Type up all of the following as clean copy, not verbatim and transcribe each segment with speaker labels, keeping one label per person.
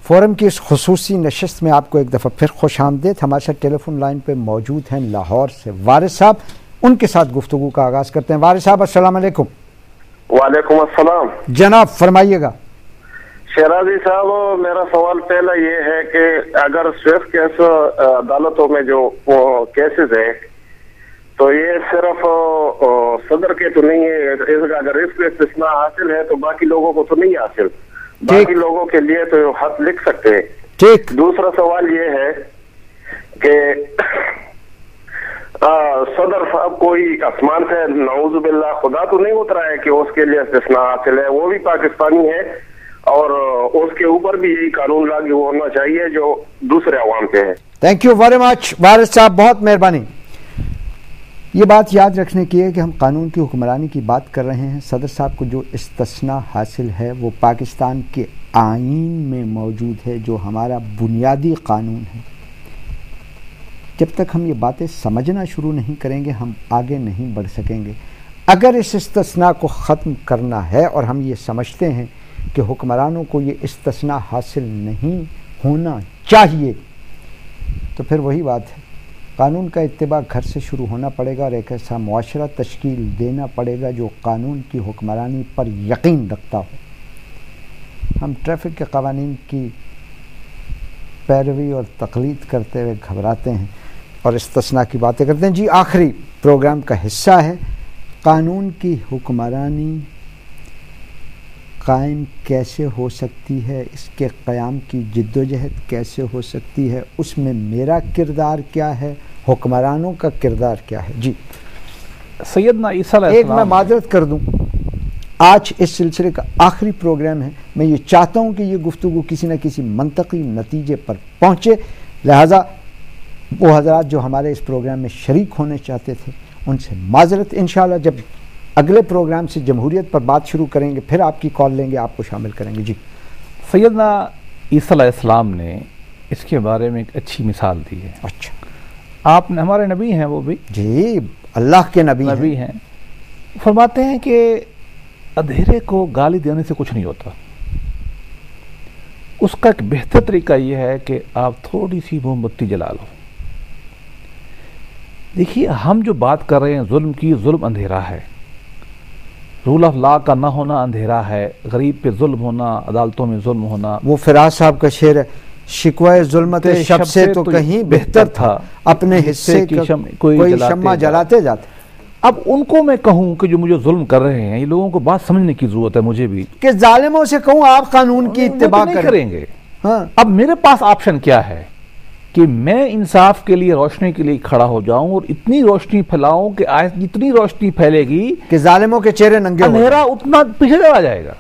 Speaker 1: Forum کی اس خصوصی نشست میں آپ کو ایک دفعہ پھر خوش آمدید. ہمارے ساتھ ٹیلی فون لائن پہ موجود ہیں لاہور سے وارث صاحب. ان کے ساتھ گفتگو کا آغاز کرتے ہیں. وارث صاحب السلام علیکم.
Speaker 2: وعلیکم السلام
Speaker 1: جناب فرمائیے گا.
Speaker 2: شیرازی صاحب، میرا سوال پہلا یہ ہے کہ اگر سوئفٹ کیس عدالتوں میں جو کیسز ہیں تو یہ صرف صدر کے تو نہیں ہے، اگر اس کو استثناء حاصل ہے تو باقی لوگوں کو تو نہیں حاصل، باقی لوگوں کے لیے تو خط لکھ سکتے ہیں.
Speaker 1: ٹھیک.
Speaker 2: دوسرا سوال یہ ہے کہ صدر صاحب کوئی آسمان سے نعوذ باللہ خدا تو نہیں اترا ہے کہ اس کے لیے استثناء حاصل ہے، وہ بھی پاکستانی ہے اور اس کے اوپر بھی یہی قانون لاگو ہونا چاہیے جو دوسرے عوام کے ہیں.
Speaker 1: تھینک یو ویری مچ وارث صاحب، بہت مہربانی. یہ بات یاد رکھنے کی ہے کہ ہم قانون کی حکمرانی کی بات کر رہے ہیں. صدر صاحب کو جو استثناء حاصل ہے وہ پاکستان کے آئین میں موجود ہے جو ہمارا بنیادی قانون ہے. جب تک ہم یہ باتیں سمجھنا شروع نہیں کریں گے ہم آگے نہیں بڑھ سکیں گے. اگر اس استثناء کو ختم کرنا ہے اور ہم یہ سمجھتے ہیں کہ حکمرانوں کو یہ استثناء حاصل نہیں ہونا چاہیے تو پھر وہی بات ہے، قانون کا اتباع گھر سے شروع ہونا پڑے گا اور ایک ایسا معاشرہ تشکیل دینا پڑے گا جو قانون کی حکمرانی پر یقین رکھتا ہو. ہم ٹریفک کے قوانین کی پیروی اور تقلید کرتے ہوئے گھبراتے ہیں اور استثناء کی باتیں کرتے ہیں. جی آخری پروگرام کا حصہ ہے، قانون کی حکمرانی قائم کیسے ہو سکتی ہے، اس کے قیام کی جد و جہد کیسے ہو سکتی ہے، اس میں میرا کردار کیا ہے، حکمرانوں کا کردار کیا ہے. جی
Speaker 3: سیدنا عیسیٰ علیہ السلام،
Speaker 1: میں معذرت کر دوں، آج اس سلسلے کا آخری پروگرام ہے. میں یہ چاہتا ہوں کہ یہ گفتگو کسی نہ کسی منطقی نتیجے پر پہنچے، لہٰذا وہ حضرات جو ہمارے اس پروگرام میں شریک ہونے چاہتے تھے ان سے معذرت. انشاءاللہ جب اگلے پروگرام سے جمہوریت پر بات شروع کریں گے پھر آپ کی کال لیں گے، آپ کو شامل کریں گے. جی
Speaker 3: سیدنا عیسیٰ علیہ السلام نے اس کے بارے میں ایک اچھی مثال دی ہے.
Speaker 1: اچھا،
Speaker 3: آپ نے، ہمارے نبی ہیں وہ بھی،
Speaker 1: جی اللہ کے نبی
Speaker 3: ہیں، فرماتے ہیں کہ اندھیرے کو گالی دینے سے کچھ نہیں ہوتا. اس کا ایک بہتر طریقہ یہ ہے کہ آپ تھوڑی سی موم بتی جلا لو. دیکھیے ہم جو بات کر رہے ہیں ظلم کی، ظلم اندھیرا ہے، رول آف لا کا نہ ہونا اندھیرا ہے، غریب پہ ظلم ہونا، عدالتوں میں ظلم ہونا. وہ
Speaker 1: فراز صاحب کا شعر ہے، شکوہ ظلمت شب سے تو کہیں بہتر تھا، اپنے حصے کا کوئی شمع جلاتے جاتے.
Speaker 3: اب ان کو میں کہوں کہ جو مجھے ظلم کر رہے ہیں، یہ لوگوں کو بات سمجھنے کی ضرورت ہے، مجھے بھی،
Speaker 1: کہ ظالموں سے کہوں آپ قانون کی اتباع
Speaker 3: کریں گے. اب میرے پاس آپشن کیا ہے کہ میں انصاف کے لیے، روشنی کے لیے کھڑا ہو جاؤں اور اتنی روشنی پھیلاؤں کہ جتنی روشنی پھیلے گی
Speaker 1: کہ ظالموں کے چہرے ننگے ہو،
Speaker 3: اندھیرا اتنا پیچھے چلا جائے گا.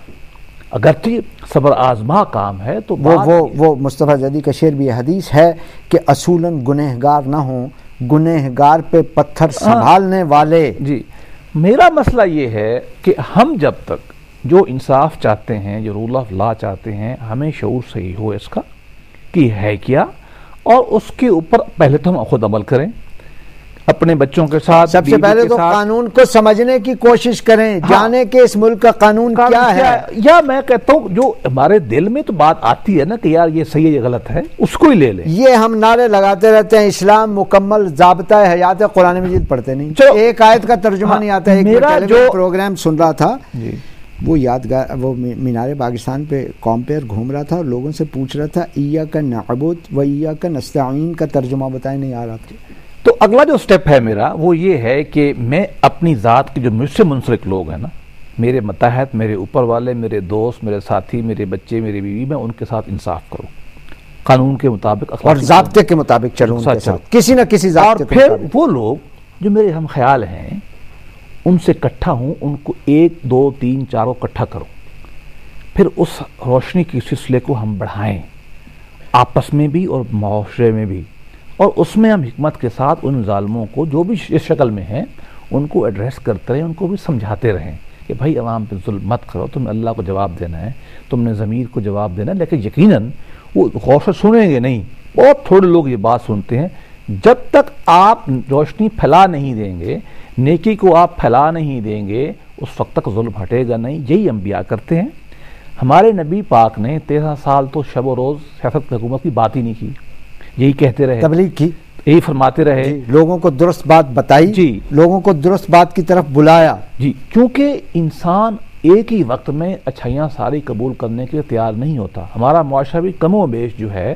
Speaker 3: اگرچہ صبر آزما کام ہے تو
Speaker 1: وہ مصطفیٰ زیدی کا شعر بھی حدیث ہے کہ اصولاً گنہگار نہ ہوں، گنہگار پہ پتھر سنبھالنے والے.
Speaker 3: جی میرا مسئلہ یہ ہے کہ ہم جب تک جو انصاف چاہتے ہیں، جو رول آف لا چاہتے ہیں، ہمیں شعور صحیح ہو اس کا کہ ہے کیا، اور اس کے اوپر پہلے تو ہم خود عمل کریں، اپنے بچوں کے ساتھ.
Speaker 1: سب سے پہلے تو قانون کو سمجھنے کی کوشش کریں، جانے کہ اس ملک کا قانون کیا ہے.
Speaker 3: یا میں کہتا ہوں جو ہمارے دل میں تو بات آتی ہے نا کہ یار یہ صحیح ہے، یہ غلط ہے، اس کو ہی لے لیں.
Speaker 1: یہ ہم نعرے لگاتے رہتے ہیں، اسلام مکمل ضابطہ حیات ہے، قرآن مجید پڑھتے نہیں، ایک آیت کا ترجمہ نہیں آتا ہے. میرا جو پروگرام سن رہا تھا وہ یادگار، وہ مینار پاکستان پہ کامپیئر گھوم رہا تھا اور لوگوں سے پوچھ رہا تھا ایاک نعبد و ایاک نستعین کا ترجمہ بتائیں، نہیں آ رہا تھا.
Speaker 3: تو اگلا جو سٹیپ ہے میرا وہ یہ ہے کہ میں اپنی ذات کے جو مجھ سے منسلک لوگ ہیں نا، میرے متحد، میرے اوپر والے، میرے دوست، میرے ساتھی، میرے بچے، میری بیوی، میں ان کے ساتھ انصاف کروں، قانون کے مطابق
Speaker 1: اور ضابطے کے مطابق چلوں، کسی نہ کسی ضابطے.
Speaker 3: اور پھر وہ لوگ جو میرے ہم خیال ہیں ان سے اکٹھا ہوں، ان کو 1 2 3 4 اکٹھا کروں، پھر اس روشنی کے سلسلے کو ہم بڑھائیں آپس میں بھی اور معاشرے میں بھی، اور اس میں ہم حکمت کے ساتھ ان ظالموں کو جو بھی اس شکل میں ہیں ان کو ایڈریس کرتے رہیں، ان کو بھی سمجھاتے رہیں کہ بھائی عوام پہ ظلم مت کرو، تم نے اللہ کو جواب دینا ہے، تم نے ضمیر کو جواب دینا ہے. لیکن یقیناً وہ غور سے سنیں گے نہیں، بہت تھوڑے لوگ یہ بات سنتے ہیں. جب تک آپ روشنی پھیلا نہیں دیں گے، نیکی کو آپ پھیلا نہیں دیں گے، اس وقت تک ظلم ہٹے گا نہیں. یہی انبیاء کرتے ہیں. ہمارے نبی پاک نے 13 سال تو شب و روز سیاست کی حکومت کی بات ہی نہیں کی، یہی کہتے رہے،
Speaker 1: تبلیغ کی،
Speaker 3: یہی فرماتے رہے،
Speaker 1: جی، لوگوں کو درست بات بتائی،
Speaker 3: جی،
Speaker 1: لوگوں کو درست بات کی طرف بلایا،
Speaker 3: جی، کیونکہ انسان ایک ہی وقت میں اچھائیاں ساری قبول کرنے کے لیے تیار نہیں ہوتا۔ ہمارا معاشرہ بھی کم و بیش جو ہے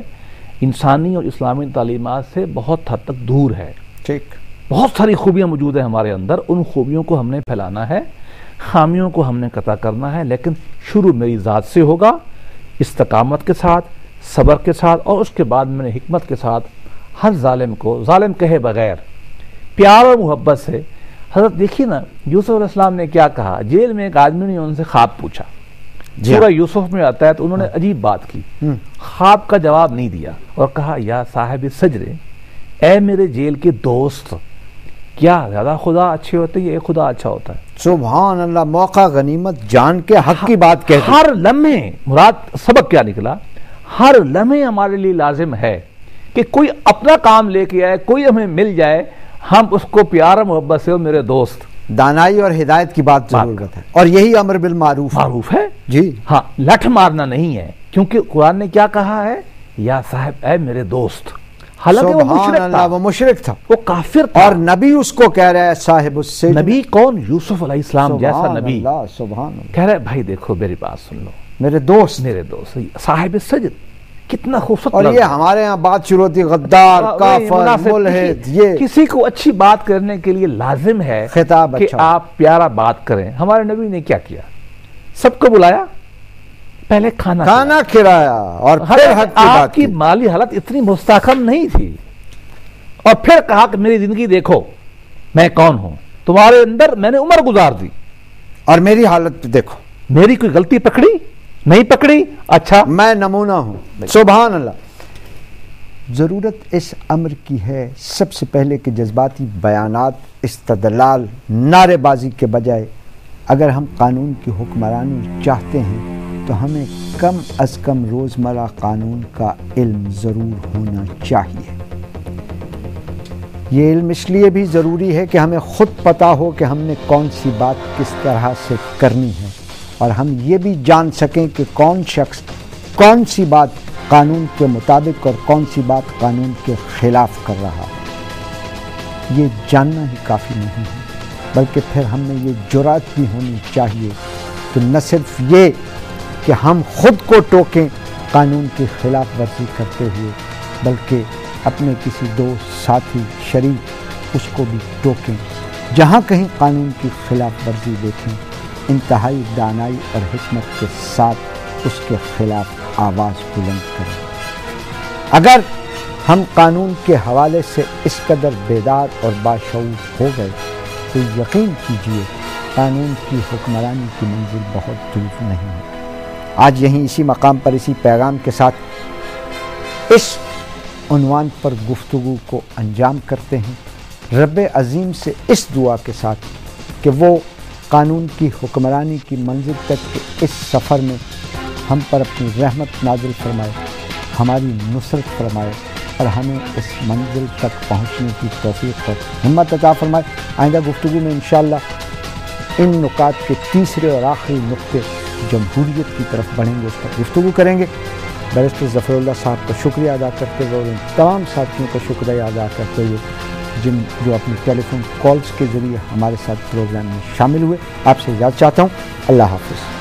Speaker 3: انسانی اور اسلامی تعلیمات سے بہت حد تک دور ہے۔
Speaker 1: ٹھیک،
Speaker 3: بہت ساری خوبیاں موجود ہیں ہمارے اندر، ان خوبیوں کو ہم نے پھیلانا ہے، خامیوں کو ہم نے قطع کرنا ہے، لیکن شروع میری ذات سے ہوگا، استقامت کے ساتھ، صبر کے ساتھ، اور اس کے بعد میں نے حکمت کے ساتھ ہر ظالم کو ظالم کہے بغیر پیار اور محبت سے۔ حضرت دیکھیے نا، یوسف علیہ السلام نے کیا کہا، جیل میں ایک آدمی نے ان سے خواب پوچھا، سورہ یوسف میں آتا ہے، تو انہوں نے عجیب بات کی، خواب کا جواب نہیں دیا اور کہا یا صاحب سجن، اے میرے جیل کے دوست، کیا زیادہ خدا اچھے ہوتے ہیں، یہ خدا اچھا ہوتا ہے؟
Speaker 1: سبحان اللہ، موقع غنیمت جان کے حق کی بات کہتے ہیں۔
Speaker 3: ہر لمحے، مراد سبق کیا نکلا، ہر لمحے ہمارے لیے لازم ہے کہ کوئی اپنا کام لے کے آئے، کوئی ہمیں مل جائے، ہم اس کو پیار اور محبت سے میرے دوست،
Speaker 1: دانائی اور ہدایت کی بات ضرورت ہے، اور یہی امر بالمعروف
Speaker 3: معروف ہے،
Speaker 1: جی
Speaker 3: ہاں، لٹھ مارنا نہیں ہے، کیونکہ قرآن نے کیا کہا ہے، یا صاحب اے میرے دوست، حالانکہ وہ
Speaker 1: سبحان
Speaker 3: مشرک
Speaker 1: اللہ،
Speaker 3: تھا،
Speaker 1: وہ مشرک تھا،
Speaker 3: وہ کافر تھا،
Speaker 1: اور نبی اس کو کہہ رہا ہے صاحب السجن،
Speaker 3: نبی کون؟ یوسف علیہ السلام جیسا
Speaker 1: سبحان
Speaker 3: نبی
Speaker 1: اللہ، سبحان اللہ،
Speaker 3: کہہ رہے بھائی دیکھو میری بات سن لو،
Speaker 1: میرے دوست،
Speaker 3: میرے دوست صاحب سجن، کتنا خوبصورت
Speaker 1: اور
Speaker 3: لفظ
Speaker 1: یہ
Speaker 3: ہے۔
Speaker 1: ہمارے ہاں بات شروع ہوتی غدار، کافر،
Speaker 3: مناسب،
Speaker 1: ملحد، یہ
Speaker 3: کسی کو اچھی بات کرنے کے لیے لازم ہے
Speaker 1: خطاب
Speaker 3: کہ
Speaker 1: اچھا ہو۔
Speaker 3: آپ پیارا بات کریں۔ ہمارے نبی نے کیا کیا؟ سب کو بلایا، پہلے کھانا
Speaker 1: کھلایا اور پھر حق کی
Speaker 3: آپ
Speaker 1: بات
Speaker 3: کی
Speaker 1: کی۔
Speaker 3: مالی حالت اتنی مستحکم نہیں تھی، اور پھر کہا کہ میری زندگی دیکھو میں کون ہوں، تمہارے اندر میں نے عمر گزار دی،
Speaker 1: اور میری حالت دیکھو،
Speaker 3: میری کوئی غلطی پکڑی نہیں پکڑی، اچھا
Speaker 1: میں نمونہ ہوں، سبحان اللہ۔ ضرورت اس امر کی ہے سب سے پہلے کہ جذباتی بیانات، استدلال، نعرے بازی کے بجائے اگر ہم قانون کی حکمرانی چاہتے ہیں تو ہمیں کم از کم روزمرہ قانون کا علم ضرور ہونا چاہیے۔ یہ علم اس لیے بھی ضروری ہے کہ ہمیں خود پتہ ہو کہ ہم نے کون سی بات کس طرح سے کرنی ہے، اور ہم یہ بھی جان سکیں کہ کون شخص کون سی بات قانون کے مطابق اور کون سی بات قانون کے خلاف کر رہا ہے۔ یہ جاننا ہی کافی نہیں ہے، بلکہ پھر ہم میں یہ جرأت بھی ہونی چاہیے کہ نہ صرف یہ کہ ہم خود کو ٹوکیں قانون کی خلاف ورزی کرتے ہوئے، بلکہ اپنے کسی دوست، ساتھی، شریک اس کو بھی ٹوکیں، جہاں کہیں قانون کی خلاف ورزی دیکھیں انتہائی دانائی اور حکمت کے ساتھ اس کے خلاف آواز بلند کریں۔ اگر ہم قانون کے حوالے سے اس قدر بیدار اور باشعور ہو گئے تو یقین کیجئے قانون کی حکمرانی کی منزل بہت دور نہیں ہے۔ آج یہیں اسی مقام پر اسی پیغام کے ساتھ اس عنوان پر گفتگو کو انجام کرتے ہیں، رب عظیم سے اس دعا کے ساتھ کہ وہ قانون کی حکمرانی کی منزل تک کے اس سفر میں ہم پر اپنی رحمت نازل فرمائے، ہماری نصرت فرمائے، اور ہمیں اس منزل تک پہنچنے کی توفیق اور ہمت عطا فرمائے۔ آئندہ گفتگو میں انشاءاللہ ان نکات کے تیسرے اور آخری نقطے جمہوریت کی طرف بڑھیں گے، اس پر گفتگو کریں گے۔ بیرسٹر ظفر اللہ صاحب کا شکریہ ادا کرتے ہوئے اور ان تمام ساتھیوں کا شکریہ ادا کرتے ہوئے جو اپنی ٹیلی فون کالز کے ذریعے ہمارے ساتھ پروگرام میں شامل ہوئے، آپ سے اجازت چاہتا ہوں۔ اللہ حافظ۔